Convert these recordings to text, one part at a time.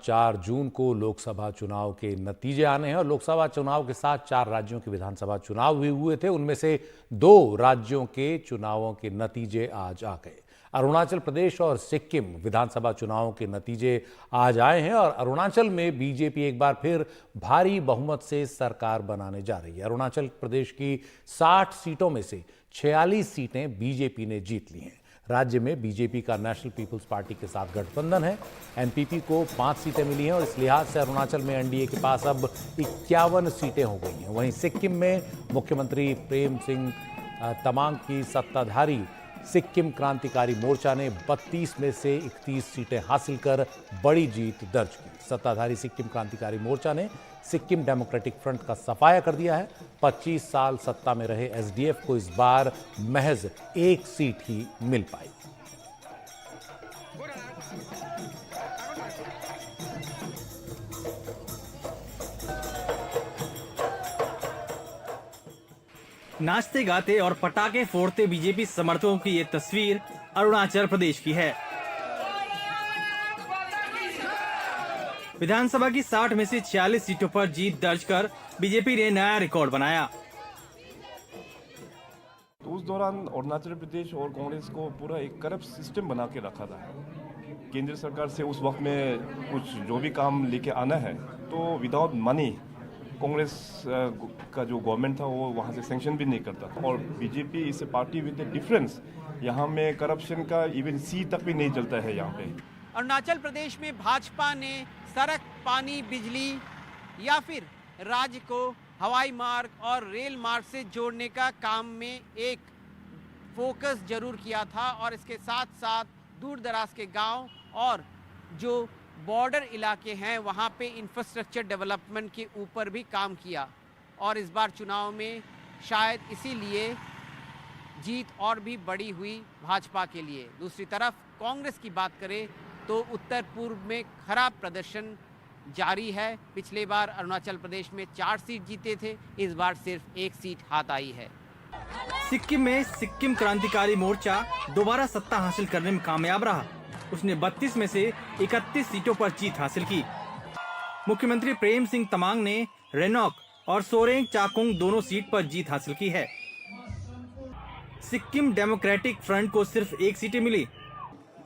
4 जून को लोकसभा चुनाव के नतीजे आने हैं और लोकसभा चुनाव के साथ 4 राज्यों के विधानसभा चुनाव भी हुए थे। उनमें से 2 राज्यों के चुनावों के नतीजे आज आ गए। अरुणाचल प्रदेश और सिक्किम विधानसभा चुनावों के नतीजे आज आए हैं और अरुणाचल में बीजेपी एक बार फिर भारी बहुमत से सरकार बनाने जा रही है। अरुणाचल प्रदेश की 60 सीटों में से 46 सीटें बीजेपी ने जीत ली हैं। राज्य में बीजेपी का नेशनल पीपुल्स पार्टी के साथ गठबंधन है। एनपीपी को 5 सीटें मिली हैं और इस लिहाज से अरुणाचल में एनडीए के पास अब 51 सीटें हो गई हैं। वहीं सिक्किम में मुख्यमंत्री प्रेम सिंह तमांग की सत्ताधारी सिक्किम क्रांतिकारी मोर्चा ने 32 में से 31 सीटें हासिल कर बड़ी जीत दर्ज की। सत्ताधारी सिक्किम क्रांतिकारी मोर्चा ने सिक्किम डेमोक्रेटिक फ्रंट का सफाया कर दिया है। 25 साल सत्ता में रहे एसडीएफ को इस बार महज 1 सीट ही मिल पाई। नाचते गाते और पटाखे फोड़ते बीजेपी समर्थकों की ये तस्वीर अरुणाचल प्रदेश की है। विधानसभा की 60 में से 46 सीटों पर जीत दर्ज कर बीजेपी ने नया रिकॉर्ड बनाया। तो उस दौरान अरुणाचल प्रदेश और कांग्रेस को पूरा एक करप्ट सिस्टम बना के रखा था। केंद्र सरकार से उस वक्त में कुछ जो भी काम लेके आना है तो विदाउट मनी कांग्रेस का जो गवर्नमेंट था वो वहाँ से सैंक्शन भी नहीं करता था। और बीजेपी इस पार्टी विद डिफरेंस, यहाँ में करप्शन का इवन सी तक भी नहीं चलता है यहाँ पे। अरुणाचल प्रदेश में भाजपा ने सड़क, पानी, बिजली या फिर राज्य को हवाई मार्ग और रेल मार्ग से जोड़ने का काम में एक फोकस जरूर किया था और इसके साथ साथ दूर दराज के गांव और जो बॉर्डर इलाके हैं वहां पे इंफ्रास्ट्रक्चर डेवलपमेंट के ऊपर भी काम किया। और इस बार चुनाव में शायद इसीलिए जीत और भी बड़ी हुई भाजपा के लिए। दूसरी तरफ कांग्रेस की बात करें तो उत्तर पूर्व में खराब प्रदर्शन जारी है। पिछले बार अरुणाचल प्रदेश में 4 सीट जीते थे, इस बार सिर्फ 1 सीट हाथ आई है। सिक्किम में सिक्किम क्रांतिकारी मोर्चा दोबारा सत्ता हासिल करने में कामयाब रहा। उसने 32 में से 31 सीटों पर जीत हासिल की। मुख्यमंत्री प्रेम सिंह तमांग ने रेनॉक और सोरेंग चाकुंग दोनों सीट पर जीत हासिल की है। सिक्किम डेमोक्रेटिक फ्रंट को सिर्फ 1 सीटें मिली।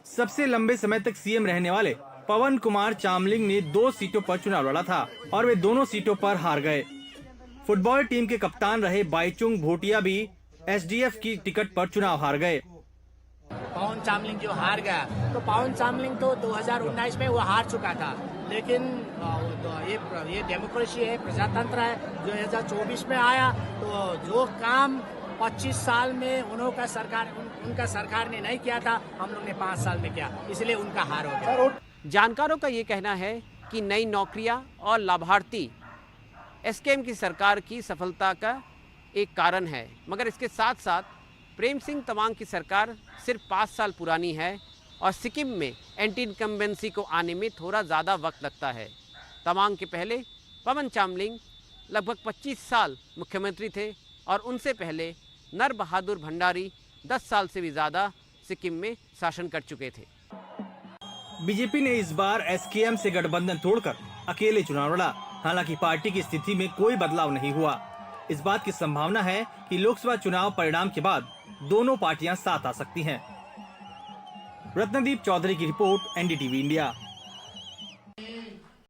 सबसे लंबे समय तक सीएम रहने वाले पवन कुमार चामलिंग ने 2 सीटों पर चुनाव लड़ा था और वे दोनों सीटों पर हार गए। फुटबॉल टीम के कप्तान रहे बाईचुंग भूटिया भी एसडीएफ की टिकट पर चुनाव हार गए। पवन चामलिंग जो हार गया, तो पवन चामलिंग तो 2019 में वो हार चुका था, लेकिन ये डेमोक्रेसी है, प्रजातंत्र है। 2024 में आया तो जो काम 25 साल में उनका सरकार ने नहीं किया था, हम लोग ने 5 साल में किया, इसलिए उनका हार हो गया। जानकारों का ये कहना है कि नई नौकरियां और लाभार्थी एसकेएम की सरकार की सफलता का एक कारण है, मगर इसके साथ साथ प्रेम सिंह तमांग की सरकार सिर्फ 5 साल पुरानी है और सिक्किम में एंटी इनकम्बेंसी को आने में थोड़ा ज़्यादा वक्त लगता है। तमांग के पहले पवन चामलिंग लगभग 25 साल मुख्यमंत्री थे और उनसे पहले नर बहादुर भंडारी 10 साल से भी ज़्यादा सिक्किम में शासन कर चुके थे। बीजेपी ने इस बार एसकेएम से गठबंधन तोड़कर अकेले चुनाव लड़ा। हालांकि पार्टी की स्थिति में कोई बदलाव नहीं हुआ। इस बात की संभावना है कि लोकसभा चुनाव परिणाम के बाद दोनों पार्टियां साथ आ सकती हैं। रत्नदीप चौधरी की रिपोर्ट, एनडीटीवी इंडिया।